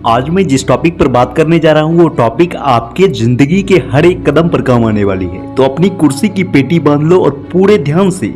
आज मैं जिस टॉपिक पर बात करने जा रहा हूँ वो टॉपिक आपके जिंदगी के हर एक कदम पर काम आने वाली है। तो अपनी कुर्सी की पेटी बांध लो और पूरे ध्यान से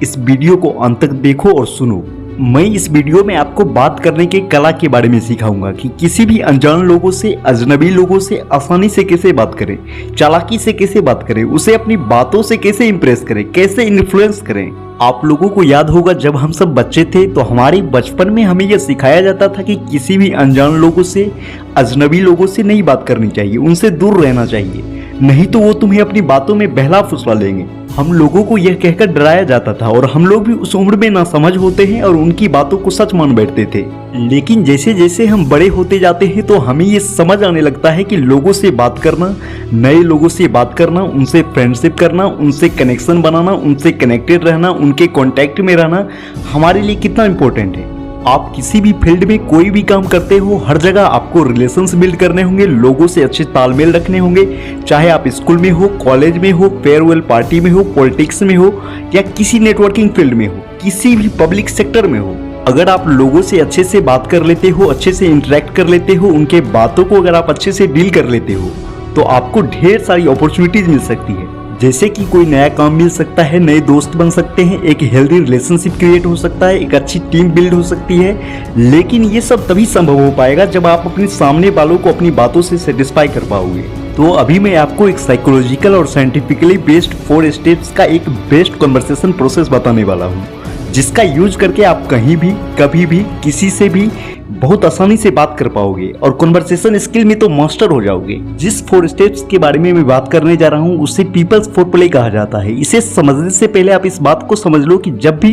इस वीडियो को अंत तक देखो और सुनो। मैं इस वीडियो में आपको बात करने के कला के बारे में सिखाऊंगा कि किसी भी अनजान लोगों से, अजनबी लोगों से आसानी से कैसे बात करें, चालाकी से कैसे बात करें, उसे अपनी बातों से कैसे इंप्रेस करें, कैसे इन्फ्लुएंस करें। आप लोगों को याद होगा जब हम सब बच्चे थे तो हमारे बचपन में हमें यह सिखाया जाता था कि किसी भी अनजान लोगों से, अजनबी लोगों से नहीं बात करनी चाहिए, उनसे दूर रहना चाहिए, नहीं तो वो तुम्हें अपनी बातों में बहला फुसला लेंगे। हम लोगों को यह कहकर डराया जाता था और हम लोग भी उस उम्र में नासमझ होते हैं और उनकी बातों को सच मान बैठते थे। लेकिन जैसे जैसे हम बड़े होते जाते हैं तो हमें ये समझ आने लगता है कि लोगों से बात करना, नए लोगों से बात करना, उनसे फ्रेंडशिप करना, उनसे कनेक्शन बनाना, उनसे कनेक्टेड रहना, उनके कांटेक्ट में रहना हमारे लिए कितना इंपॉर्टेंट है। आप किसी भी फील्ड में कोई भी काम करते हो, हर जगह आपको रिलेशंस बिल्ड करने होंगे, लोगों से अच्छे तालमेल रखने होंगे, चाहे आप स्कूल में हो, कॉलेज में हो, फेयरवेल पार्टी में हो, पॉलिटिक्स में हो या किसी नेटवर्किंग फील्ड में हो, किसी भी पब्लिक सेक्टर में हो। अगर आप लोगों से अच्छे से बात कर लेते हो, अच्छे से इंटरेक्ट कर लेते हो, उनके बातों को अगर आप अच्छे से डील कर लेते हो तो आपको ढेर सारी अपॉर्चुनिटीज मिल सकती है। जैसे कि कोई नया काम मिल सकता है, नए दोस्त बन सकते हैं, एक हेल्दी रिलेशनशिप क्रिएट हो सकता है, एक अच्छी टीम बिल्ड हो सकती है। लेकिन ये सब तभी संभव हो पाएगा जब आप अपने सामने वालों को अपनी बातों से सेटिस्फाई कर पाओगे। तो अभी मैं आपको एक साइकोलॉजिकल और साइंटिफिकली बेस्ड 4 स्टेप्स का एक बेस्ट कन्वर्सेशन प्रोसेस बताने वाला हूँ, जिसका यूज करके आप कहीं भी, कभी भी, किसी से भी बहुत आसानी से बात कर पाओगे और कन्वर्सेशन स्किल में तो मास्टर हो जाओगे। जिस 4 स्टेप्स के बारे में मैं बात करने जा रहा हूँ उसे पीपल्स 4 प्ले कहा जाता है। इसे समझने से पहले आप इस बात को समझ लो कि जब भी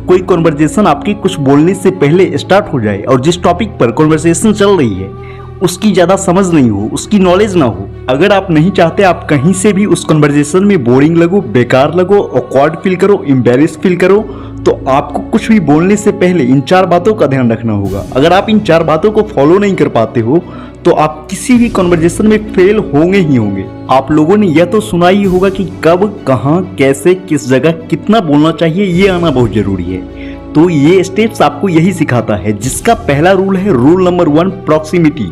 कोई कन्वर्सेशन आपके कुछ बोलने से पहले स्टार्ट हो जाए और जिस टॉपिक पर कन्वर्सेशन चल रही है उसकी ज़्यादा समझ नहीं हो, उसकी नॉलेज ना हो, अगर आप नहीं चाहते आप कहीं से भी उस कन्वर्सेशन में बोरिंग लगो, बेकार लगो, ऑकवर्ड फील करो, एम्बैरेस फील करो, तो आपको कुछ भी बोलने से पहले इन 4 बातों का ध्यान रखना होगा। अगर आप इन 4 बातों को फॉलो नहीं कर पाते हो तो आप किसी भी कन्वर्सेशन में फेल होंगे ही होंगे। आप लोगों ने यह तो सुना ही होगा कि कब, कहाँ, कैसे, किस जगह कितना बोलना चाहिए, ये आना बहुत जरूरी है। तो ये स्टेप्स आपको यही सिखाता है, जिसका पहला रूल है रूल नंबर 1, प्रॉक्सिमिटी।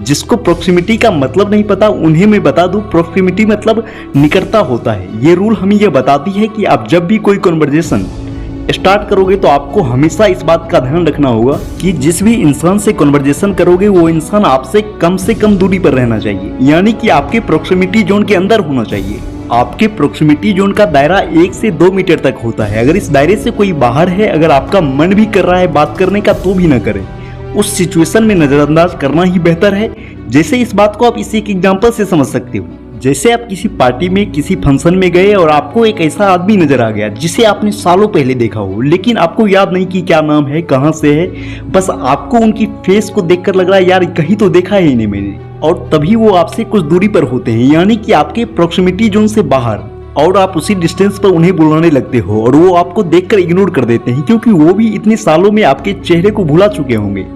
जिसको प्रॉक्सिमिटी का मतलब नहीं पता उन्हें मैं बता दूं, प्रॉक्सिमिटी मतलब निकटता होता है। ये रूल हमें यह बताती है कि आप जब भी कोई कन्वर्सेशन स्टार्ट करोगे तो आपको हमेशा इस बात का ध्यान रखना होगा कि जिस भी इंसान से कन्वर्सेशन करोगे वो इंसान आपसे कम दूरी पर रहना चाहिए, यानी कि आपके प्रॉक्सिमिटी जोन के अंदर होना चाहिए। आपके प्रॉक्सिमिटी जोन का दायरा 1 से 2 मीटर तक होता है। अगर इस दायरे से कोई बाहर है, अगर आपका मन भी कर रहा है बात करने का तो भी ना करें, उस सिचुएशन में नजरअंदाज करना ही बेहतर है। जैसे इस बात को आप इसी एक एग्जांपल से समझ सकते हो। जैसे आप किसी पार्टी में, किसी फंक्शन में गए और आपको एक ऐसा आदमी नजर आ गया जिसे आपने सालों पहले देखा हो, लेकिन आपको याद नहीं कि क्या नाम है, कहां से है, बस आपको उनकी फेस को देखकर लग रहा है यार कहीं तो देखा है इन्हें मैंने, और तभी वो आपसे कुछ दूरी पर होते हैं, यानी कि आपके प्रॉक्सिमिटी जोन से बाहर, और आप उसी डिस्टेंस पर उन्हें बुलाने लगते हो और वो आपको देखकर इग्नोर कर देते हैं क्योंकि वो भी इतने सालों में आपके चेहरे को भुला चुके होंगे।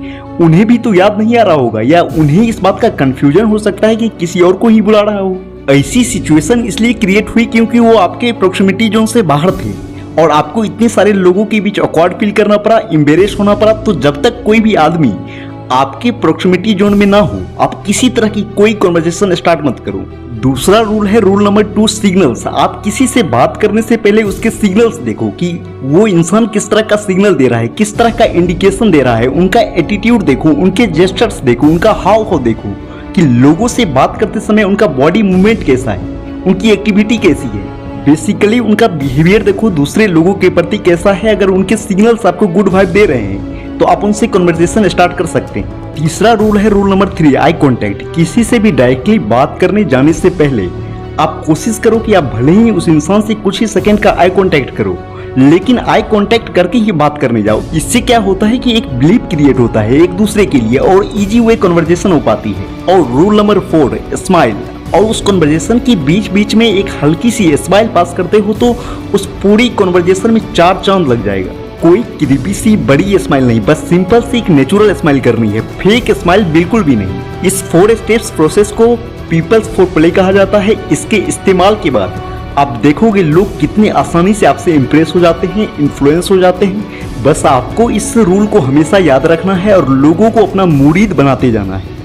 उन्हें भी तो याद नहीं आ रहा होगा, या उन्हें इस बात का कंफ्यूजन हो सकता है कि किसी और को ही बुला रहा हो। ऐसी सिचुएशन इसलिए क्रिएट हुई क्योंकि वो आपके प्रॉक्सिमिटी जोन से बाहर थे और आपको इतने सारे लोगों के बीच ऑकवर्ड फील करना पड़ा, एम्बैरेस होना पड़ा। तो जब तक कोई भी आदमी आपके प्रॉक्सिमिटी जोन में ना हो, आप किसी तरह की कोई कन्वर्सेशन स्टार्ट मत करो। दूसरा रूल है रूल नंबर 2, सिग्नल्स। आप किसी से बात करने से पहले उसके सिग्नल्स देखो कि वो इंसान किस तरह का सिग्नल दे रहा है, किस तरह का इंडिकेशन दे रहा है। उनका एटीट्यूड देखो, उनके जेस्चर्स देखो, उनका हाव भाव देखो कि लोगों से बात करते समय उनका बॉडी मूवमेंट कैसा है, उनकी एक्टिविटी कैसी है, बेसिकली उनका बिहेवियर देखो, दूसरे लोगों के प्रति कैसा है। अगर उनके सिग्नल्स आपको गुड वाइब दे रहे हैं तो आप उनसे कन्वर्सेशन स्टार्ट कर सकते हैं। तीसरा रूल है रूल नंबर 3, आई कांटेक्ट। किसी से भी डायरेक्टली बात करने जाने से पहले आप कोशिश करो कि आप भले ही उस इंसान से कुछ ही सेकंड का आई कांटेक्ट करो, लेकिन आई कांटेक्ट करके ही बात करने जाओ। इससे क्या होता है कि एक बिलीव क्रिएट होता है एक दूसरे के लिए और इजी वे कन्वर्सेशन हो पाती है। और रूल नंबर 4, स्माइल। और उस कन्वर्सेशन के बीच बीच में एक हल्की सी स्माइल पास करते हो तो उस पूरी कन्वर्सेशन में 4 चांद लग जाएगा। कोई क्रीपी सी बड़ी स्माइल नहीं, बस सिंपल सी एक नेचुरल स्माइल करनी है, फेक स्माइल बिल्कुल भी नहीं। इस 4 स्टेप्स प्रोसेस को पीपल्स 4 प्ले कहा जाता है। इसके इस्तेमाल के बाद आप देखोगे लोग कितनी आसानी से आपसे इंप्रेस हो जाते हैं, इन्फ्लुएंस हो जाते हैं, बस आपको इस रूल को हमेशा याद रखना है और लोगों को अपना मुरीद बनाते जाना है।